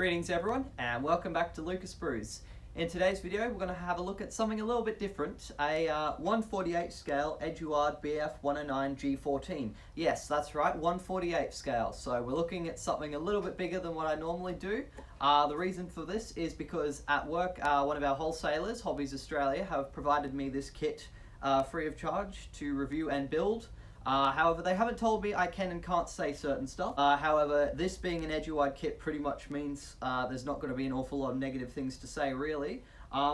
Greetings everyone and welcome back to Luca Sprues. In today's video we're going to have a look at something a little bit different, a 1/48 scale Eduard BF109 G-14. Yes, that's right, 1/48 scale. So we're looking at something a little bit bigger than what I normally do. The reason for this is because at work one of our wholesalers, Hobbies Australia, have provided me this kit free of charge to review and build. However, they haven't told me I can and can't say certain stuff. However, this being an Eduard kit pretty much means there's not going to be an awful lot of negative things to say, really.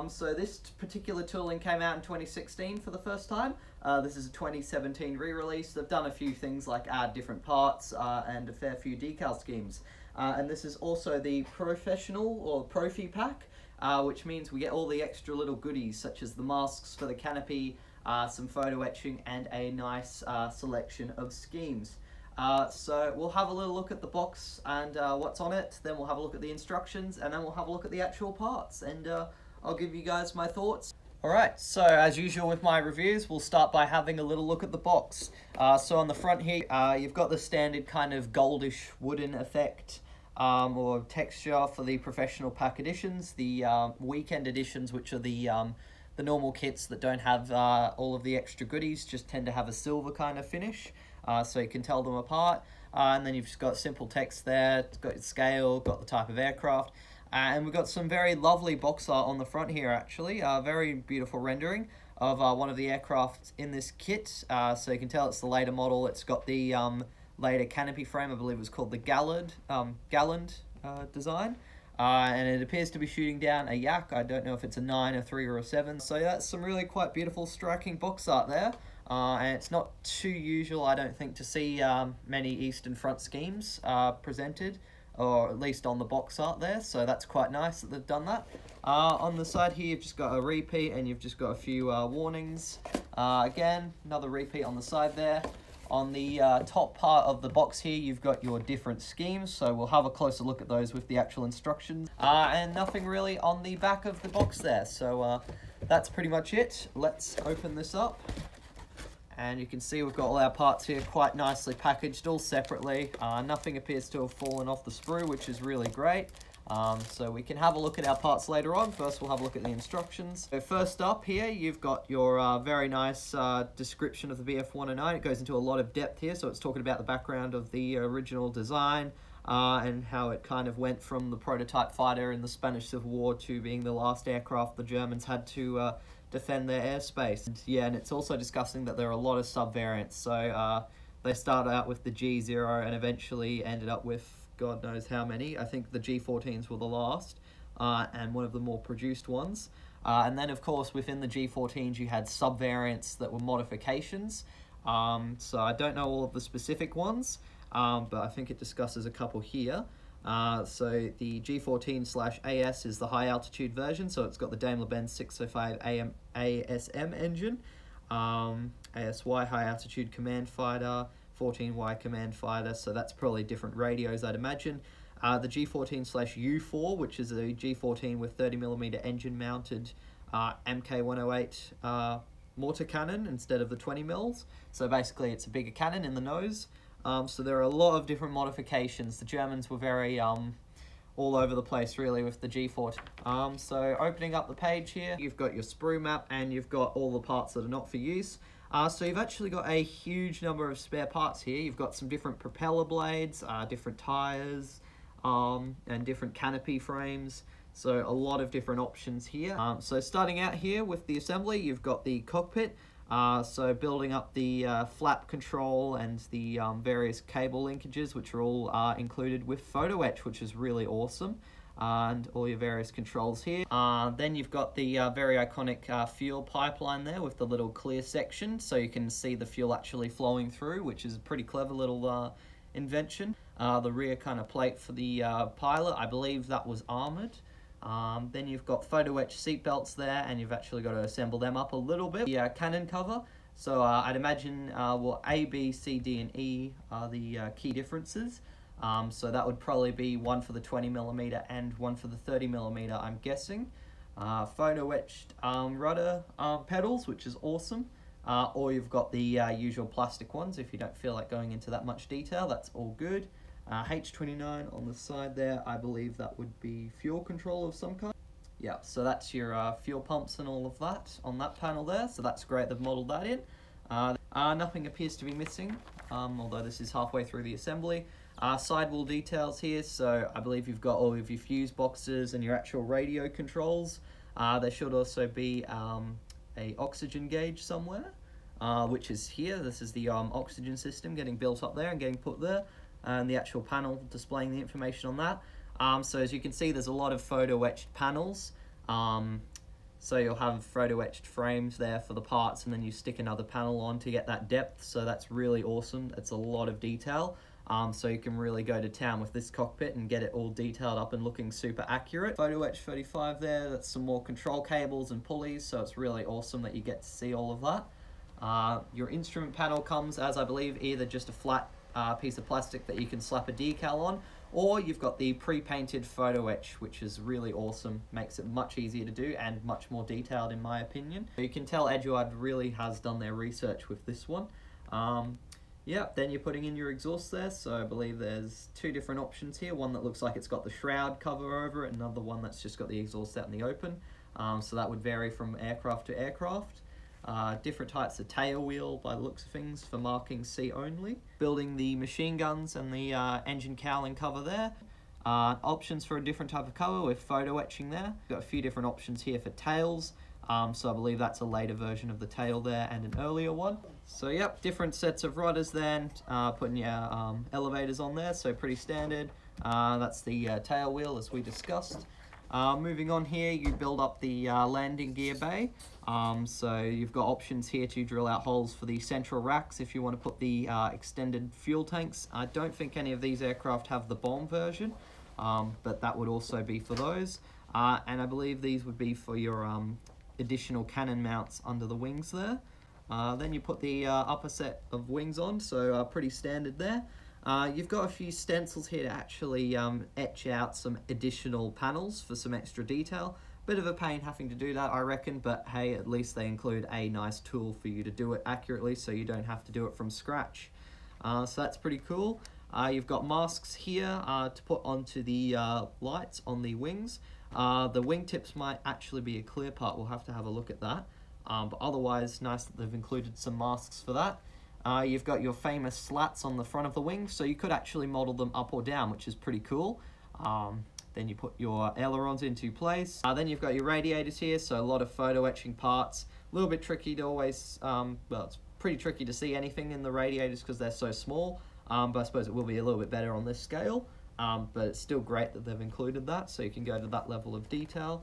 So this particular tooling came out in 2016 for the first time. This is a 2017 re-release. They've done a few things like add different parts and a fair few decal schemes. And this is also the professional or profi pack, which means we get all the extra little goodies such as the masks for the canopy, some photo etching, and a nice selection of schemes. So we'll have a little look at the box and what's on it, then we'll have a look at the instructions, and then we'll have a look at the actual parts, and I'll give you guys my thoughts. Alright, so as usual with my reviews, we'll start by having a little look at the box. So on the front here, you've got the standard kind of goldish wooden effect or texture for the professional pack editions. The weekend editions, which are the normal kits that don't have all of the extra goodies, just tend to have a silver kind of finish, so you can tell them apart. And then you've just got simple text there, it's got its scale, got the type of aircraft, and we've got some very lovely box art on the front here actually, very beautiful rendering of one of the aircraft in this kit, so you can tell it's the later model. It's got the later canopy frame, I believe it was called the Galland design. And it appears to be shooting down a yak. I don't know if it's a 9, a 3, or a 7. So that's some really quite beautiful striking box art there. And it's not too usual, I don't think, to see many Eastern Front schemes presented, or at least on the box art there. So that's quite nice that they've done that. On the side here, you've just got a repeat, and you've just got a few warnings. Again, another repeat on the side there. On the top part of the box here, you've got your different schemes, so we'll have a closer look at those with the actual instructions. And nothing really on the back of the box there, so that's pretty much it. Let's open this up. And you can see we've got all our parts here quite nicely packaged, all separately. Nothing appears to have fallen off the sprue, which is really great. So we can have a look at our parts later on. First we'll have a look at the instructions. So first up here you've got your very nice description of the BF109. It goes into a lot of depth here, so it's talking about the background of the original design and how it kind of went from the prototype fighter in the Spanish Civil War to being the last aircraft the Germans had to defend their airspace. And it's also discussing that there are a lot of sub-variants. So they started out with the G0 and eventually ended up with God knows how many. I think the G14s were the last, and one of the more produced ones. And then, of course, within the G14s, you had sub-variants that were modifications. So I don't know all of the specific ones, but I think it discusses a couple here. So the G14/AS is the high-altitude version, so it's got the Daimler-Benz 605 ASM engine, ASY, high-altitude command fighter, 14Y command fighter, so that's probably different radios, I'd imagine. The G14/U4, which is a G14 with 30mm engine mounted MK108 mortar cannon instead of the 20mm. So basically it's a bigger cannon in the nose. So there are a lot of different modifications. The Germans were very all over the place really with the G14. So opening up the page here, you've got your sprue map and you've got all the parts that are not for use. So you've actually got a huge number of spare parts here. You've got some different propeller blades, different tires, and different canopy frames. So a lot of different options here. So starting out here with the assembly, you've got the cockpit. So building up the flap control and the various cable linkages, which are all included with photo etch, which is really awesome. And all your various controls here. Then you've got the very iconic fuel pipeline there with the little clear section, so you can see the fuel actually flowing through, which is a pretty clever little invention. The rear kind of plate for the pilot, I believe that was armoured. Then you've got photo etch seat belts there, and you've actually got to assemble them up a little bit. The cannon cover, so I'd imagine well, A, B, C, D, and E are the key differences. So that would probably be one for the 20mm and one for the 30mm, I'm guessing. Photo etched rudder pedals, which is awesome. Or you've got the usual plastic ones if you don't feel like going into that much detail, that's all good. H29 on the side there, I believe that would be fuel control of some kind. Yeah, so that's your fuel pumps and all of that on that panel there, so that's great, they've modelled that in. Nothing appears to be missing, although this is halfway through the assembly. Sidewall details here, so I believe you've got all of your fuse boxes and your actual radio controls. There should also be a oxygen gauge somewhere, which is here. This is the oxygen system getting built up there and getting put there, and the actual panel displaying the information on that. So as you can see, there's a lot of photo etched panels. So you'll have photo etched frames there for the parts, and then you stick another panel on to get that depth. So that's really awesome. It's a lot of detail. So you can really go to town with this cockpit and get it all detailed up and looking super accurate. Photo etch 35 there, that's some more control cables and pulleys, so it's really awesome that you get to see all of that. Your instrument panel comes as, I believe, either just a flat piece of plastic that you can slap a decal on, or you've got the pre-painted photo etch, which is really awesome, makes it much easier to do and much more detailed in my opinion. You can tell Eduard really has done their research with this one. Yeah, then you're putting in your exhaust there, so I believe there's two different options here, one that looks like it's got the shroud cover over it, another one that's just got the exhaust out in the open, so that would vary from aircraft to aircraft. Different types of tail wheel by the looks of things for marking C only. Building the machine guns and the engine cowling cover there. Options for a different type of cover with photo etching there. Got a few different options here for tails. So I believe that's a later version of the tail there and an earlier one. So yep, different sets of rudders then, putting your elevators on there, so pretty standard. That's the tail wheel as we discussed. Moving on here, you build up the landing gear bay. So you've got options here to drill out holes for the central racks if you want to put the extended fuel tanks. I don't think any of these aircraft have the bomb version, but that would also be for those. And I believe these would be for your additional cannon mounts under the wings there. Then you put the upper set of wings on, so pretty standard there. You've got a few stencils here to actually etch out some additional panels for some extra detail. Bit of a pain having to do that, I reckon, but hey, at least they include a nice tool for you to do it accurately so you don't have to do it from scratch. So that's pretty cool. You've got masks here to put onto the lights on the wings. The wingtips might actually be a clear part, we'll have to have a look at that. But otherwise, nice that they've included some masks for that. You've got your famous slats on the front of the wing, so you could actually model them up or down, which is pretty cool. Then you put your ailerons into place. Then you've got your radiators here, so a lot of photo etching parts. A little bit tricky to always, well, it's pretty tricky to see anything in the radiators because they're so small, but I suppose it will be a little bit better on this scale. But it's still great that they've included that, so you can go to that level of detail.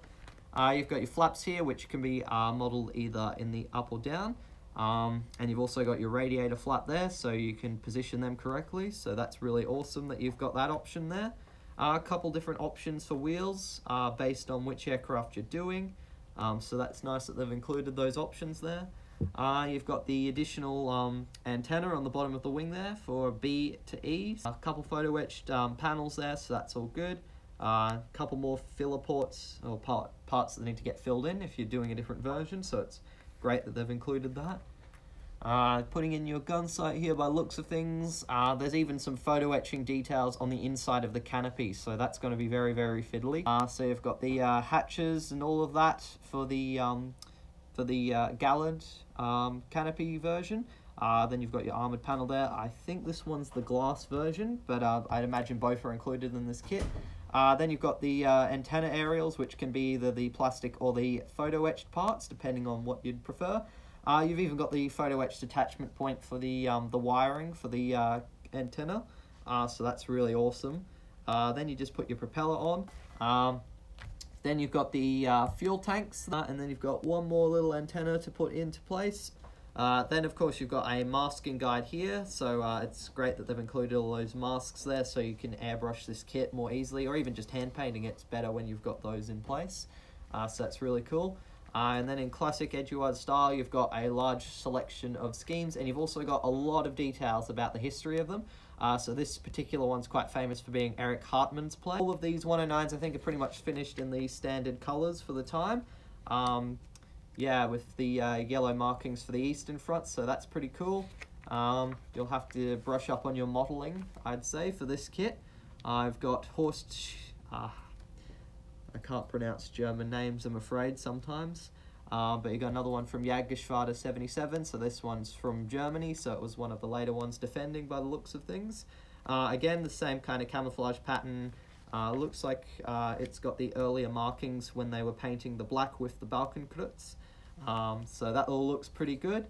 You've got your flaps here, which can be modelled either in the up or down. And you've also got your radiator flap there, so you can position them correctly. So that's really awesome that you've got that option there. A couple different options for wheels based on which aircraft you're doing. So that's nice that they've included those options there. You've got the additional antenna on the bottom of the wing there for B to E. A couple photo etched panels there, so that's all good. A couple more filler ports or parts that need to get filled in if you're doing a different version, so it's great that they've included that. Putting in your gun sight here by looks of things. There's even some photo etching details on the inside of the canopy, so that's going to be very, very fiddly. So you've got the hatches and all of that for the Gallard canopy version. Then you've got your armored panel there. I think this one's the glass version, but I'd imagine both are included in this kit. Then you've got the antenna aerials, which can be either the plastic or the photo etched parts, depending on what you'd prefer. You've even got the photo etched attachment point for the wiring for the antenna, so that's really awesome. Then you just put your propeller on. Then you've got the fuel tanks, and then you've got one more little antenna to put into place. Then of course you've got a masking guide here, so it's great that they've included all those masks there so you can airbrush this kit more easily, or even just hand painting it's better when you've got those in place. So that's really cool. And then in classic Eduard style, you've got a large selection of schemes, and you've also got a lot of details about the history of them. So this particular one's quite famous for being Eric Hartmann's plane. All of these 109s I think are pretty much finished in the standard colours for the time. Yeah, with the yellow markings for the eastern front, so that's pretty cool. You'll have to brush up on your modelling, I'd say, for this kit. I've got I can't pronounce German names, I'm afraid, sometimes. But you got another one from Jagdgeschwader 77, so this one's from Germany, so it was one of the later ones defending by the looks of things. Again, the same kind of camouflage pattern. Looks like it's got the earlier markings when they were painting the black with the Balkenkreuz. So that all looks pretty good.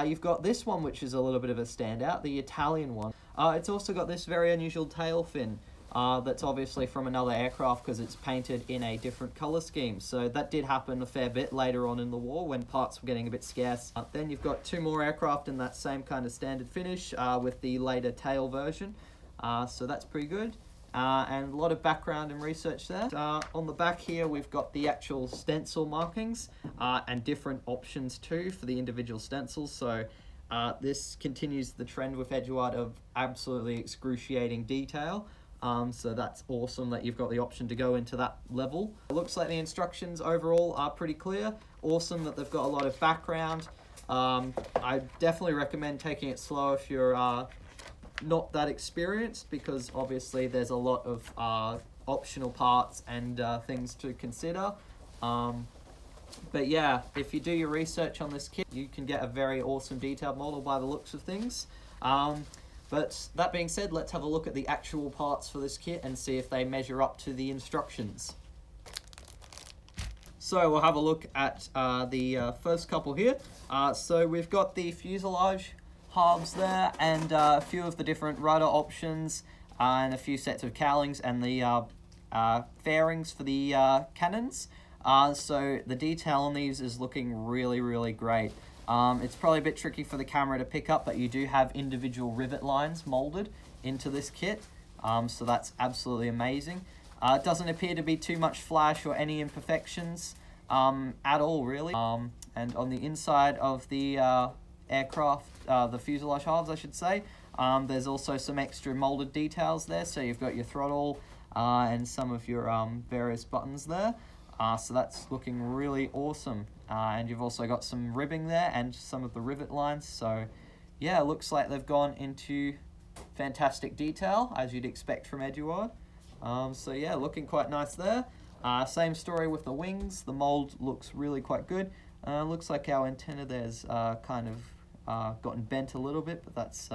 You've got this one, which is a little bit of a standout, the Italian one. It's also got this very unusual tail fin. That's obviously from another aircraft because it's painted in a different colour scheme. So that did happen a fair bit later on in the war when parts were getting a bit scarce. Then you've got two more aircraft in that same kind of standard finish with the later tail version. So that's pretty good. And a lot of background and research there. On the back here we've got the actual stencil markings and different options too for the individual stencils. So this continues the trend with Eduard of absolutely excruciating detail. So that's awesome that you've got the option to go into that level. It looks like the instructions overall are pretty clear. Awesome that they've got a lot of background. I definitely recommend taking it slow if you're not that experienced, because obviously there's a lot of optional parts and things to consider. But yeah, if you do your research on this kit, you can get a very awesome detailed model by the looks of things. But that being said, let's have a look at the actual parts for this kit and see if they measure up to the instructions. So we'll have a look at the first couple here. So we've got the fuselage halves there and a few of the different rudder options and a few sets of cowlings and the fairings for the cannons. So the detail on these is looking really great. It's probably a bit tricky for the camera to pick up, but you do have individual rivet lines molded into this kit, so that's absolutely amazing. It doesn't appear to be too much flash or any imperfections at all, really. And on the inside of the aircraft, the fuselage halves, I should say, there's also some extra molded details there, so you've got your throttle and some of your various buttons there. So that's looking really awesome. And you've also got some ribbing there and some of the rivet lines. So yeah, it looks like they've gone into fantastic detail, as you'd expect from Eduard. So yeah, looking quite nice there. Same story with the wings. The mold looks really quite good. Looks like our antenna there's kind of gotten bent a little bit, but that's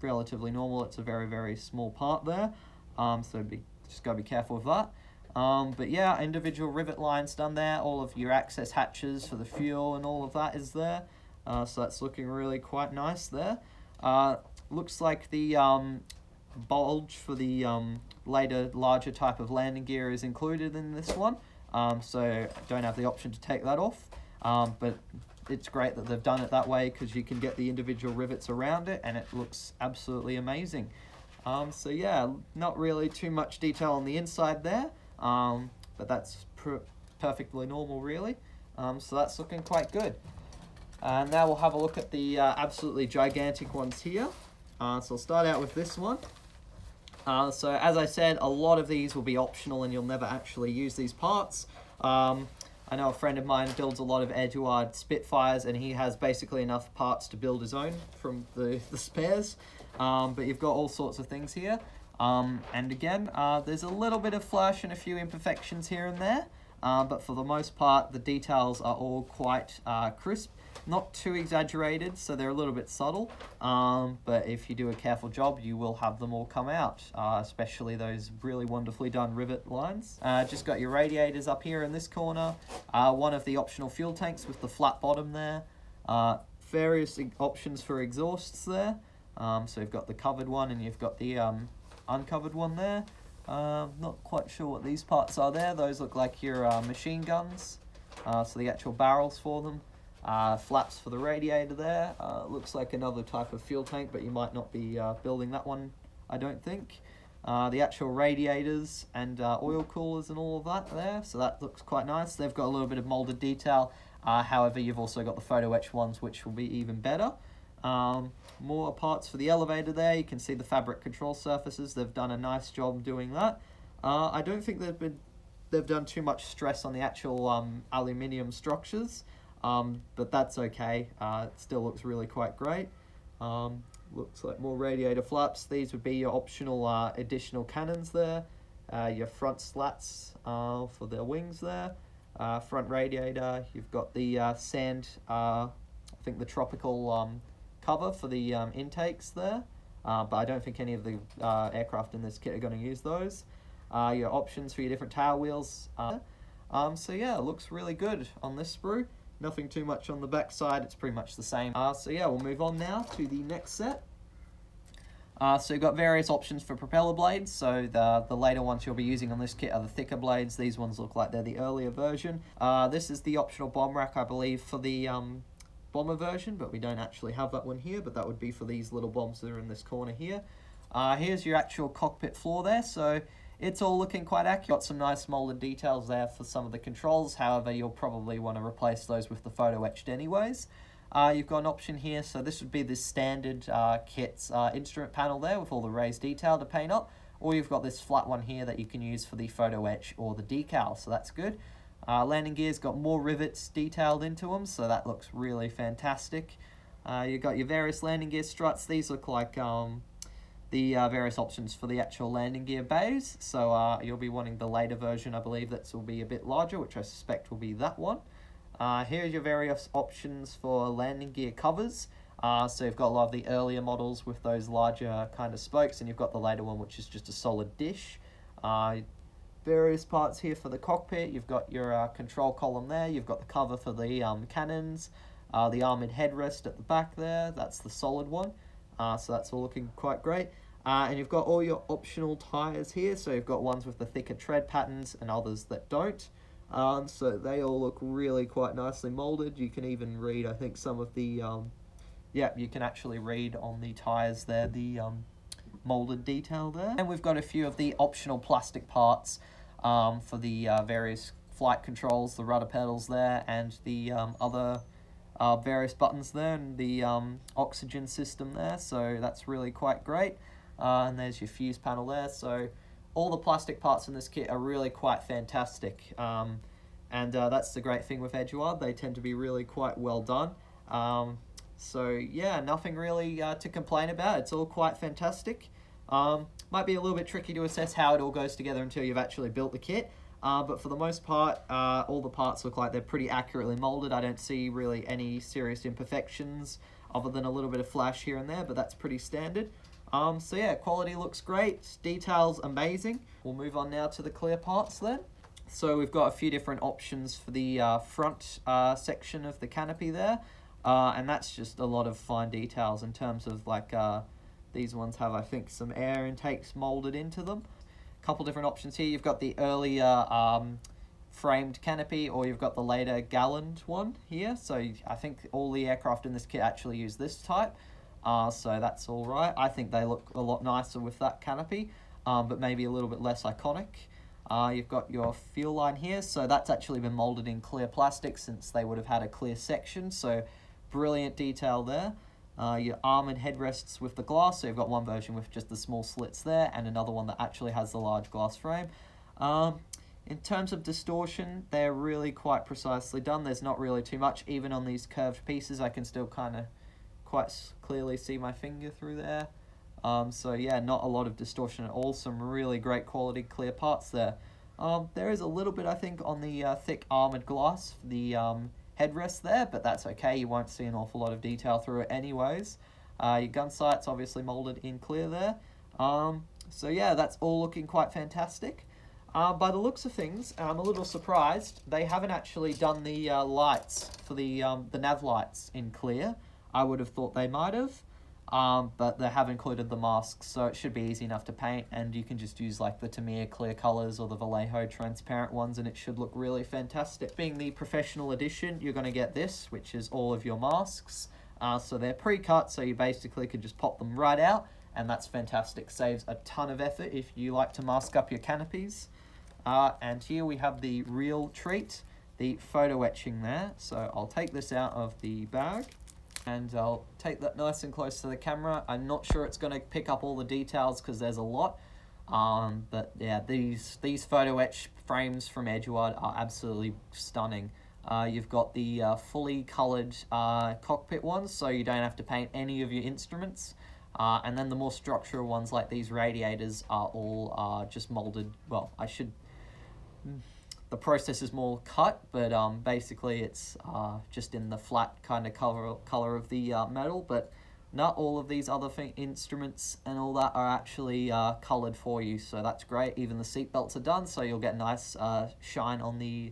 relatively normal. It's a very small part there. So just gotta be careful with that. But yeah, individual rivet lines done there, all of your access hatches for the fuel and all of that is there. So that's looking really quite nice there. Looks like the bulge for the later larger type of landing gear is included in this one. So don't have the option to take that off. But it's great that they've done it that way because you can get the individual rivets around it and it looks absolutely amazing. So yeah, not really too much detail on the inside there. But that's perfectly normal, really. So that's looking quite good. And now we'll have a look at the absolutely gigantic ones here. So I'll start out with this one. So as I said, a lot of these will be optional and you'll never actually use these parts. I know a friend of mine builds a lot of Eduard Spitfires and he has basically enough parts to build his own from the spares. But you've got all sorts of things here. And again, there's a little bit of flash and a few imperfections here and there, but for the most part, the details are all quite crisp, not too exaggerated, so they're a little bit subtle, but if you do a careful job, you will have them all come out, especially those really wonderfully done rivet lines. Just got your radiators up here in this corner, one of the optional fuel tanks with the flat bottom there, various options for exhausts there, so you've got the covered one and you've got the uncovered one there. Not quite sure what these parts are there. Those look like your machine guns, so the actual barrels for them. Flaps for the radiator there. Looks like another type of fuel tank, but you might not be building that one, I don't think. The actual radiators and oil coolers and all of that there, so that looks quite nice. They've got a little bit of molded detail, however you've also got the photo etch ones, which will be even better. More parts for the elevator there. You can see the fabric control surfaces. They've done a nice job doing that. I don't think they've done too much stress on the actual aluminium structures, but that's okay. It still looks really quite great. Looks like more radiator flaps. These would be your optional additional cannons there. Your front slats for the wings there. Front radiator. You've got the sand, I think the tropical cover for the intakes there. But I don't think any of the aircraft in this kit are going to use those. Your options for your different tail wheels. So yeah, it looks really good on this sprue. Nothing too much on the back side, it's pretty much the same. So yeah, we'll move on now to the next set. So you've got various options for propeller blades. So the later ones you'll be using on this kit are the thicker blades. These ones look like they're the earlier version. This is the optional bomb rack, I believe, for the bomber version, but we don't actually have that one here, but that would be for these little bombs that are in this corner here. Here's your actual cockpit floor there. So it's all looking quite accurate. Got some nice molded details there for some of the controls. However, you'll probably want to replace those with the photo etched anyways. You've got an option here. So this would be the standard kit's instrument panel there with all the raised detail to paint up. Or you've got this flat one here that you can use for the photo etch or the decal. So that's good. Landing gears got more rivets detailed into them. So that looks really fantastic. You've got your various landing gear struts. These look like the various options for the actual landing gear bays. So you'll be wanting the later version, I believe that will be a bit larger, which I suspect will be that one. Here's your various options for landing gear covers. So you've got a lot of the earlier models with those larger kind of spokes, and you've got the later one, which is just a solid dish. Various parts here for the cockpit. You've got your control column there. You've got the cover for the cannons, the armoured headrest at the back there. That's the solid one. So that's all looking quite great. And you've got all your optional tyres here. So you've got ones with the thicker tread patterns and others that don't. So they all look really quite nicely molded. You can even read, I think, some of the, yeah, you can actually read on the tyres there, the molded detail there. And we've got a few of the optional plastic parts for the various flight controls, the rudder pedals there, and the other various buttons there, and the oxygen system there. So that's really quite great. And there's your fuse panel there. So all the plastic parts in this kit are really quite fantastic. And that's the great thing with Eduard. They tend to be really quite well done. So yeah, nothing really to complain about. It's all quite fantastic. Might be a little bit tricky to assess how it all goes together until you've actually built the kit. But for the most part, all the parts look like they're pretty accurately molded. I don't see really any serious imperfections other than a little bit of flash here and there, but that's pretty standard. So yeah, quality looks great, details amazing. We'll move on now to the clear parts then. So we've got a few different options for the front section of the canopy there, and that's just a lot of fine details in terms of like these ones have, I think, some air intakes molded into them. Couple different options here. You've got the earlier framed canopy, or you've got the later galloned one here. So I think all the aircraft in this kit actually use this type. So that's all right. I think they look a lot nicer with that canopy, but maybe a little bit less iconic. You've got your fuel line here. So that's actually been molded in clear plastic since they would have had a clear section. So brilliant detail there. Your armoured headrests with the glass, so you've got one version with just the small slits there, and another one that actually has the large glass frame. In terms of distortion, they're really quite precisely done. There's not really too much. Even on these curved pieces, I can still kind of quite clearly see my finger through there. So yeah, not a lot of distortion at all. Some really great quality clear parts there. There is a little bit, I think, on the thick armoured glass, the headrest there, but that's okay. You won't see an awful lot of detail through it anyways. Your gun sights obviously molded in clear there. So yeah, that's all looking quite fantastic. By the looks of things, I'm a little surprised they haven't actually done the lights for the nav lights in clear. I would have thought they might have, but they have included the masks, so it should be easy enough to paint, and you can just use like the Tamiya clear colors or the Vallejo transparent ones, and it should look really fantastic. Being the professional edition, you're going to get this, which is all of your masks. So they're pre-cut, so you basically can just pop them right out, and that's fantastic. Saves a ton of effort if you like to mask up your canopies. And here we have the real treat, the photo etching there. So I'll take this out of the bag, and I'll take that nice and close to the camera. I'm not sure it's going to pick up all the details because there's a lot. But yeah, these photo etch frames from Eduard are absolutely stunning. You've got the fully coloured cockpit ones, so you don't have to paint any of your instruments. And then the more structural ones like these radiators are all just moulded. Well, the process is more cut, but basically it's just in the flat kind of color of the metal. But not all of these other instruments and all that are actually coloured for you, so that's great. Even the seat belts are done, so you'll get nice shine on the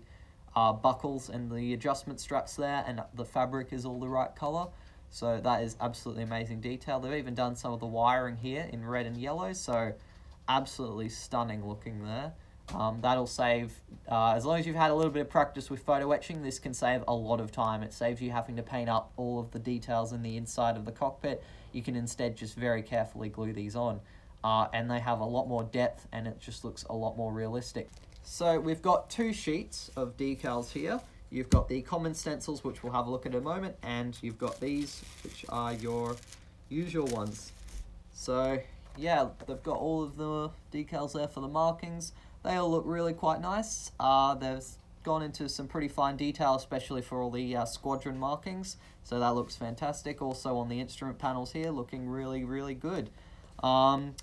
buckles and the adjustment straps there, and the fabric is all the right colour. So that is absolutely amazing detail. They've even done some of the wiring here in red and yellow, so absolutely stunning looking there. That'll save, as long as you've had a little bit of practice with photo etching, this can save a lot of time. It saves you having to paint up all of the details in the inside of the cockpit. You can instead just very carefully glue these on. And they have a lot more depth, and it just looks a lot more realistic. So we've got two sheets of decals here. You've got the common stencils, which we'll have a look at in a moment, and you've got these, which are your usual ones. So yeah, they've got all of the decals there for the markings. They all look really quite nice. They've gone into some pretty fine detail, especially for all the squadron markings. So that looks fantastic. Also on the instrument panels here, looking really, really good. And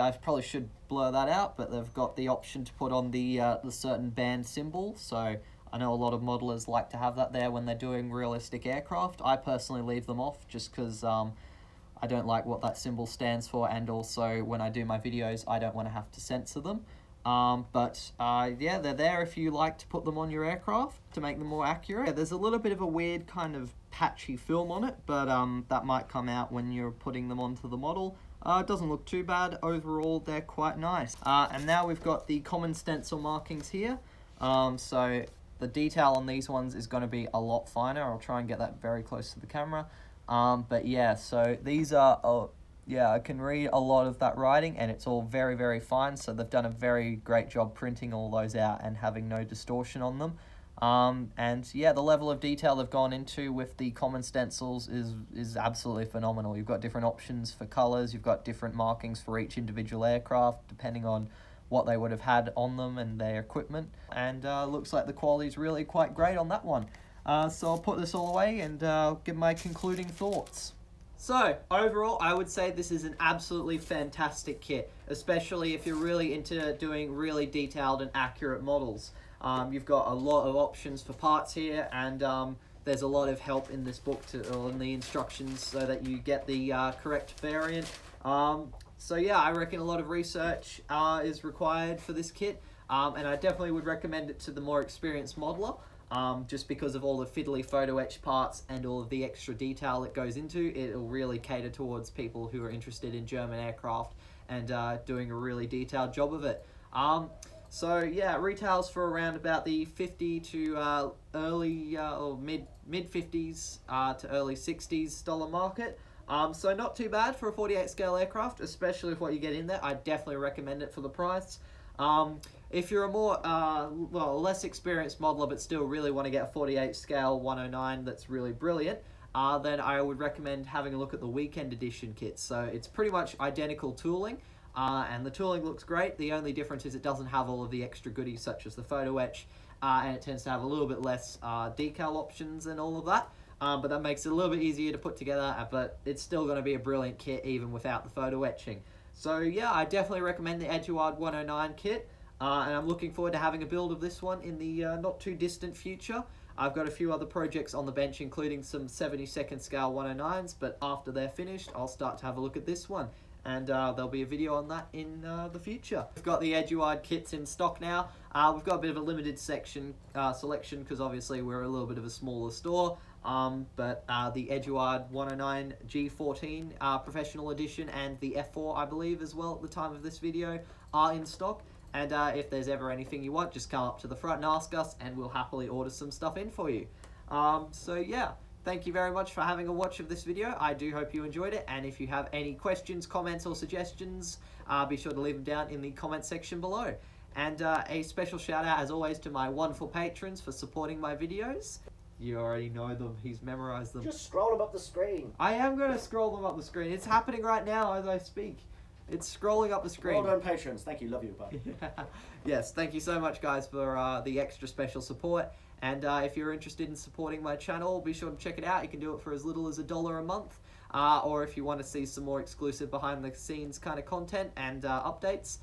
I probably should blur that out, but they've got the option to put on the certain band symbol. So I know a lot of modelers like to have that there when they're doing realistic aircraft. I personally leave them off just because I don't like what that symbol stands for, and also when I do my videos, I don't want to have to censor them. Yeah, they're there if you like to put them on your aircraft to make them more accurate. Yeah, there's a little bit of a weird kind of patchy film on it, but that might come out when you're putting them onto the model. It doesn't look too bad. Overall, they're quite nice. And now we've got the common stencil markings here. So the detail on these ones is going to be a lot finer. I'll try and get that very close to the camera. But yeah, so these are... yeah, I can read a lot of that writing, and it's all very, very fine. So they've done a very great job printing all those out and having no distortion on them. And yeah, the level of detail they've gone into with the common stencils is absolutely phenomenal. You've got different options for colors. You've got different markings for each individual aircraft, depending on what they would have had on them and their equipment. And looks like the quality is really quite great on that one. So I'll put this all away and give my concluding thoughts. So, overall, I would say this is an absolutely fantastic kit, especially if you're really into doing really detailed and accurate models. You've got a lot of options for parts here, and there's a lot of help in this book in the instructions so that you get the correct variant. So yeah, I reckon a lot of research is required for this kit, and I definitely would recommend it to the more experienced modeler. Just because of all the fiddly photo etch parts and all of the extra detail it goes into, it'll really cater towards people who are interested in German aircraft and doing a really detailed job of it. So yeah, it retails for around about the 50 to early or mid 50s to early 60s dollar market. So not too bad for a 48 scale aircraft, especially with what you get in there. I definitely recommend it for the price. If you're a more, less experienced modeler but still really want to get a 48 scale 109 that's really brilliant, then I would recommend having a look at the weekend edition kits. So it's pretty much identical tooling, and the tooling looks great. The only difference is it doesn't have all of the extra goodies such as the photo etch, and it tends to have a little bit less decal options and all of that. But that makes it a little bit easier to put together, but it's still going to be a brilliant kit even without the photo etching. So yeah, I definitely recommend the Eduard 109 kit. And I'm looking forward to having a build of this one in the not too distant future. I've got a few other projects on the bench, including some 72nd scale 109s, but after they're finished, I'll start to have a look at this one. And there'll be a video on that in the future. We've got the Eduard kits in stock now. We've got a bit of a limited selection because obviously we're a little bit of a smaller store. But the Eduard 109 G-14 Professional Edition and the F4, I believe, as well at the time of this video, are in stock. And if there's ever anything you want, just come up to the front and ask us, and we'll happily order some stuff in for you. So yeah, thank you very much for having a watch of this video. I do hope you enjoyed it, and if you have any questions, comments, or suggestions, be sure to leave them down in the comment section below. And a special shout out, as always, to my wonderful patrons for supporting my videos. You already know them. He's memorized them. Just scroll them up the screen. I am going to scroll them up the screen. It's happening right now as I speak. It's scrolling up the screen. Well done, patrons. Thank you. Love you. Bye. Yes, thank you so much, guys, for the extra special support. And if you're interested in supporting my channel, be sure to check it out. You can do it for as little as $1 a month. Or if you want to see some more exclusive behind the scenes kind of content and updates,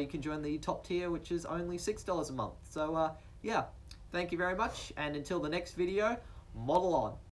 you can join the top tier, which is only $6 a month. So yeah, thank you very much, and until the next video, model on.